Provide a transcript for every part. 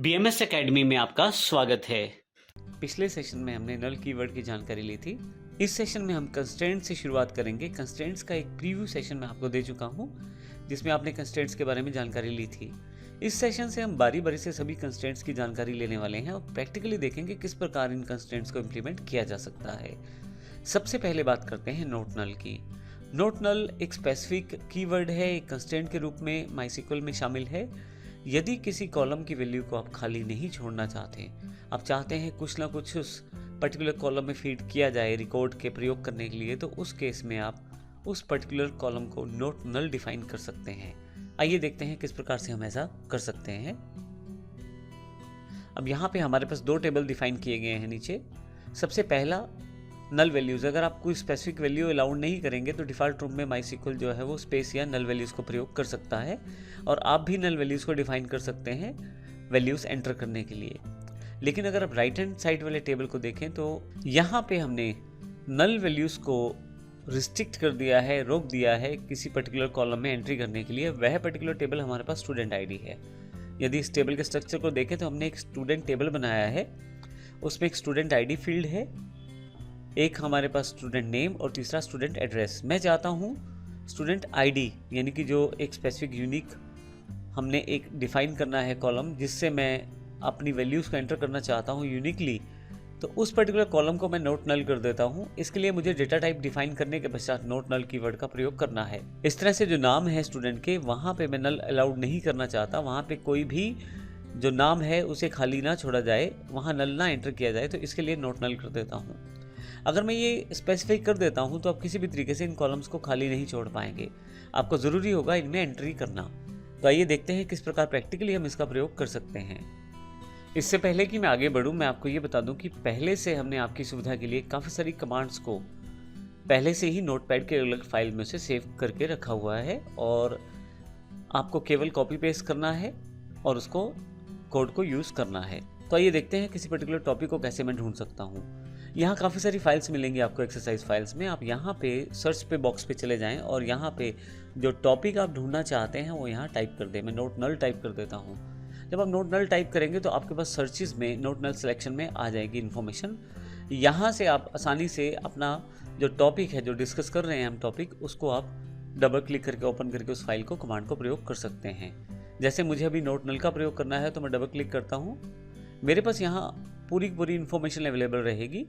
BMS academy में आपका स्वागत है। पिछले सेशन में हमने नल कीवर्ड की जानकारी ली थी। इस सेशन में हम कंस्ट्रेंट से शुरुआत करेंगे। कंस्ट्रेंट्स का एक प्रीव्यू सेशन मैं आपको दे चुका हूं, जिसमें आपने कंस्ट्रेंट्स के बारे में जानकारी ली थी। इस सेशन से हम बारी बारी से सभी कंस्ट्रेंट्स की जानकारी लेने वाले हैं और प्रैक्टिकली देखेंगे किस प्रकार इन कंस्ट्रेंट्स को इम्प्लीमेंट किया जा सकता है। सबसे पहले बात करते हैं नोट नल की। नोट नल एक स्पेसिफिक कीवर्ड है, एक कंस्ट्रेंट के रूप में माइस्क्ल में शामिल है। यदि किसी कॉलम की वैल्यू को आप खाली नहीं छोड़ना चाहते, आप चाहते हैं कुछ ना कुछ उस पर्टिकुलर कॉलम में फीड किया जाए रिकॉर्ड के प्रयोग करने के लिए, तो उस केस में आप उस पर्टिकुलर कॉलम को नोट नल डिफाइन कर सकते हैं। आइए देखते हैं किस प्रकार से हम ऐसा कर सकते हैं। अब यहाँ पे हमारे पास दो टेबल डिफाइन किए गए हैं नीचे। सबसे पहला नल वैल्यूज़। अगर आप कोई स्पेसिफिक वैल्यू अलाउड नहीं करेंगे तो डिफ़ॉल्ट रूप में माइस्क्ल जो है वो स्पेस या नल वैल्यूज़ को प्रयोग कर सकता है, और आप भी नल वैल्यूज़ को डिफाइन कर सकते हैं वैल्यूज़ एंटर करने के लिए। लेकिन अगर आप राइट हैंड साइड वाले टेबल को देखें तो यहाँ पे हमने नल वैल्यूज़ को रिस्ट्रिक्ट कर दिया है, रोक दिया है किसी पर्टिकुलर कॉलम में एंट्री करने के लिए। वह पर्टिकुलर टेबल हमारे पास स्टूडेंट आईडी है। यदि इस टेबल के स्ट्रक्चर को देखें तो हमने एक स्टूडेंट टेबल बनाया है, उसमें एक स्टूडेंट आईडी फील्ड है, एक हमारे पास स्टूडेंट नेम और तीसरा स्टूडेंट एड्रेस। मैं चाहता हूँ स्टूडेंट आईडी यानी कि जो एक स्पेसिफिक यूनिक हमने एक डिफाइन करना है कॉलम, जिससे मैं अपनी वैल्यूज़ को एंटर करना चाहता हूँ यूनिकली, तो उस पर्टिकुलर कॉलम को मैं नोट नल कर देता हूँ। इसके लिए मुझे डेटा टाइप डिफाइन करने के पश्चात नोट नल कीवर्ड का प्रयोग करना है। इस तरह से जो नाम है स्टूडेंट के, वहाँ पे मैं नल अलाउड नहीं करना चाहता। वहाँ पे कोई भी जो नाम है उसे खाली ना छोड़ा जाए, वहाँ नल ना एंटर किया जाए, तो इसके लिए नोट नल कर देता हूँ। अगर मैं ये स्पेसिफाई कर देता हूँ तो आप किसी भी तरीके से इन कॉलम्स को खाली नहीं छोड़ पाएंगे, आपको ज़रूरी होगा इनमें एंट्री करना। तो आइए देखते हैं किस प्रकार प्रैक्टिकली हम इसका प्रयोग कर सकते हैं। इससे पहले कि मैं आगे बढ़ूँ, मैं आपको ये बता दूँ कि पहले से हमने आपकी सुविधा के लिए काफ़ी सारी कमांड्स को पहले से ही नोटपैड के अलग फाइल में से सेव करके रखा हुआ है, और आपको केवल कॉपी पेस्ट करना है और उसको कोड को यूज़ करना है। तो आइए देखते हैं किसी पर्टिकुलर टॉपिक को कैसे मैं ढूंढ सकता हूँ। यहाँ काफ़ी सारी फाइल्स मिलेंगी आपको एक्सरसाइज फाइल्स में। आप यहाँ पे सर्च पे बॉक्स पे चले जाएं और यहाँ पे जो टॉपिक आप ढूंढना चाहते हैं वो यहाँ टाइप कर दें। मैं नोट नल टाइप कर देता हूँ। जब आप नोट नल टाइप करेंगे तो आपके पास सर्चिज में नोट नल सिलेक्शन में आ जाएगी इन्फॉर्मेशन। यहाँ से आप आसानी से अपना जो टॉपिक है, जो डिस्कस कर रहे हैं हम टॉपिक, उसको आप डबल क्लिक करके ओपन करके उस फाइल को कमांड को प्रयोग कर सकते हैं। जैसे मुझे अभी नोट नल का प्रयोग करना है तो मैं डबल क्लिक करता हूँ। मेरे पास यहाँ पूरी इन्फॉर्मेशन अवेलेबल रहेगी,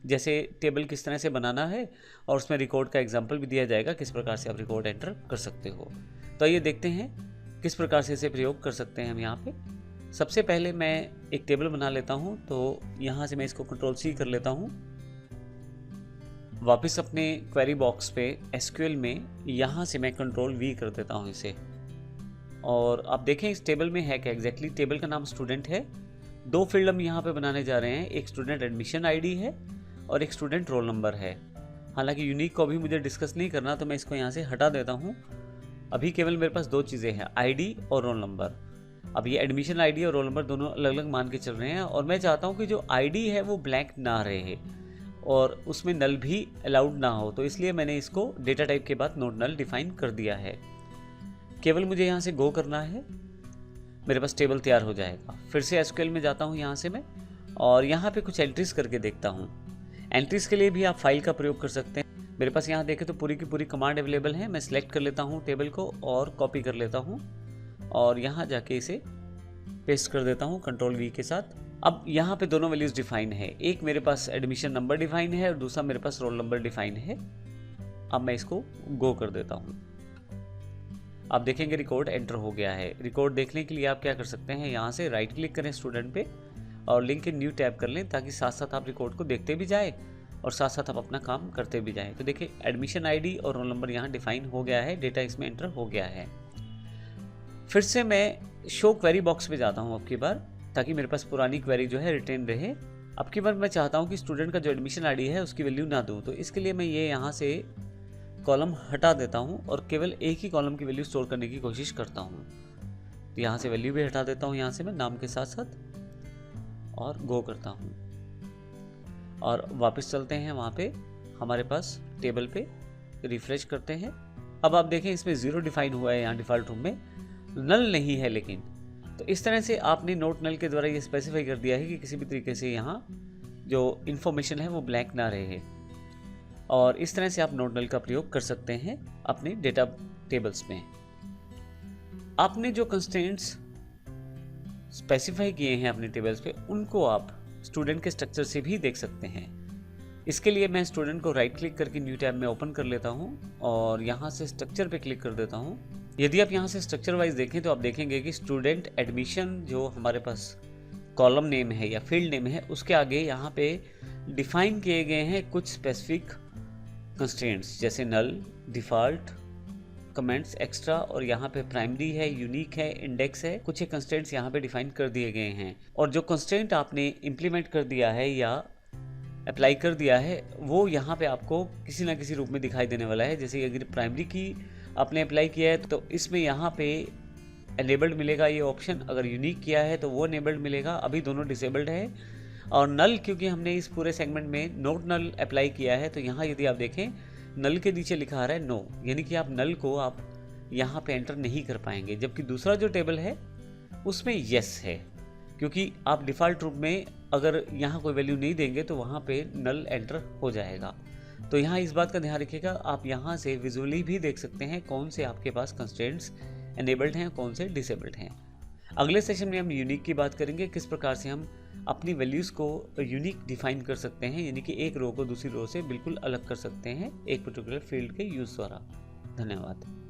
जैसे टेबल किस तरह से बनाना है, और उसमें रिकॉर्ड का एग्जाम्पल भी दिया जाएगा किस प्रकार से आप रिकॉर्ड एंटर कर सकते हो। तो आइए देखते हैं किस प्रकार से इसे प्रयोग कर सकते हैं हम यहाँ पे। सबसे पहले मैं एक टेबल बना लेता हूँ, तो यहाँ से मैं इसको कंट्रोल-C कर लेता हूँ। वापस अपने क्वेरी बॉक्स पे SQL में यहाँ से मैं कंट्रोल-V कर देता हूँ इसे, और आप देखें इस टेबल में है क्या एग्जैक्टली। टेबल का नाम स्टूडेंट है। दो फील्ड हम यहाँ पे बनाने जा रहे हैं, एक स्टूडेंट एडमिशन आईडी है और एक स्टूडेंट रोल नंबर है। हालांकि यूनिक को अभी मुझे डिस्कस नहीं करना, तो मैं इसको यहाँ से हटा देता हूँ। अभी केवल मेरे पास दो चीज़ें हैं, आईडी और रोल नंबर। अब ये एडमिशन आईडी और रोल नंबर दोनों अलग अलग मान के चल रहे हैं, और मैं चाहता हूँ कि जो आईडी है वो ब्लैंक ना रहे और उसमें नल भी अलाउड ना हो, तो इसलिए मैंने इसको डेटा टाइप के बाद नोट नल डिफाइन कर दिया है। केवल मुझे यहाँ से गो करना है, मेरे पास टेबल तैयार हो जाएगा। फिर से SQL में जाता हूँ यहाँ से मैं, और यहाँ पे कुछ एंट्रीज करके देखता हूँ। एंट्रीज के लिए भी आप फाइल का प्रयोग कर सकते हैं। मेरे पास यहाँ देखें तो पूरी की पूरी कमांड अवेलेबल है। मैं सिलेक्ट कर लेता हूँ टेबल को और कॉपी कर लेता हूँ, और यहाँ जाके इसे पेस्ट कर देता हूँ कंट्रोल-V के साथ। अब यहाँ पे दोनों वैल्यूज़ डिफाइन है, एक मेरे पास एडमिशन नंबर डिफाइन है और दूसरा मेरे पास रोल नंबर डिफाइन है। अब मैं इसको गो कर देता हूँ। आप देखेंगे रिकॉर्ड एंटर हो गया है। रिकॉर्ड देखने के लिए आप क्या कर सकते हैं, यहाँ से राइट क्लिक करें स्टूडेंट पे और लिंक इन न्यू टैब कर लें, ताकि साथ साथ आप रिकॉर्ड को देखते भी जाए और साथ साथ आप अपना काम करते भी जाएं। तो देखिए एडमिशन आईडी और रोल नंबर यहाँ डिफाइन हो गया है, डेटा इसमें एंटर हो गया है। फिर से मैं शो क्वेरी बॉक्स में जाता हूँ अब की बार, ताकि मेरे पास पुरानी क्वेरी जो है रिटेन रहे। अब की बार मैं चाहता हूँ कि स्टूडेंट का जो एडमिशन आईडी है उसकी वैल्यू ना दूँ, तो इसके लिए मैं ये यहाँ से कॉलम हटा देता हूँ और केवल एक ही कॉलम की वैल्यू स्टोर करने की कोशिश करता हूँ। तो यहाँ से वैल्यू भी हटा देता हूँ यहाँ से मैं नाम के साथ साथ, और गो करता हूँ और वापस चलते हैं वहाँ पे हमारे पास टेबल पे, रिफ्रेश करते हैं। अब आप देखें इसमें 0 डिफाइन हुआ है यहाँ डिफ़ॉल्ट रूम में, नल नहीं है लेकिन तो इस तरह से आपने नोट नल के द्वारा ये स्पेसिफाई कर दिया है कि किसी भी तरीके से यहाँ जो इन्फॉर्मेशन है वो ब्लैंक ना रहे, और इस तरह से आप नोट नल का प्रयोग कर सकते हैं अपने डेटा टेबल्स में। आपने जो कंस्ट्रेंट्स स्पेसिफाई किए हैं अपने टेबल्स पे, उनको आप स्टूडेंट के स्ट्रक्चर से भी देख सकते हैं। इसके लिए मैं स्टूडेंट को राइट क्लिक करके न्यू टैब में ओपन कर लेता हूं और यहां से स्ट्रक्चर पे क्लिक कर देता हूं। यदि आप यहां से स्ट्रक्चर वाइज देखें तो आप देखेंगे कि स्टूडेंट एडमिशन जो हमारे पास कॉलम नेम है या फील्ड नेम है, उसके आगे यहाँ पे डिफाइन किए गए हैं कुछ स्पेसिफिक कंस्ट्रेंट्स, जैसे नल, डिफ़ॉल्ट, कमेंट्स, एक्स्ट्रा, और यहाँ पे प्राइमरी है, यूनिक है, इंडेक्स है। कुछ एक कंस्ट्रेंट्स यहाँ पे डिफाइन कर दिए गए हैं, और जो कंस्ट्रेंट आपने इम्प्लीमेंट कर दिया है या अप्लाई कर दिया है वो यहाँ पे आपको किसी ना किसी रूप में दिखाई देने वाला है। जैसे अगर प्राइमरी की आपने अप्लाई किया है तो इसमें यहाँ पे एनेबल्ड मिलेगा ये ऑप्शन, अगर यूनिक किया है तो वो एनेबल्ड मिलेगा, अभी दोनों डिसेबल्ड है। और नल, क्योंकि हमने इस पूरे सेगमेंट में नोट नल अप्लाई किया है तो यहाँ यदि आप देखें नल के नीचे लिखा आ रहा है नो, यानी कि आप नल को आप यहाँ पे एंटर नहीं कर पाएंगे। जबकि दूसरा जो टेबल है उसमें यस है, क्योंकि आप डिफ़ॉल्ट रूप में अगर यहाँ कोई वैल्यू नहीं देंगे तो वहाँ पे नल एंटर हो जाएगा। तो यहाँ इस बात का ध्यान रखिएगा, आप यहाँ से विजुअली भी देख सकते हैं कौन से आपके पास कंस्ट्रेंट्स एनेबल्ड हैं, कौन से डिसेबल्ड हैं। अगले सेशन में हम यूनिक की बात करेंगे, किस प्रकार से हम अपनी वैल्यूज़ को यूनिक डिफाइन कर सकते हैं, यानी कि एक रो को दूसरी रो से बिल्कुल अलग कर सकते हैं एक पर्टिकुलर फील्ड के यूज़ द्वारा। धन्यवाद।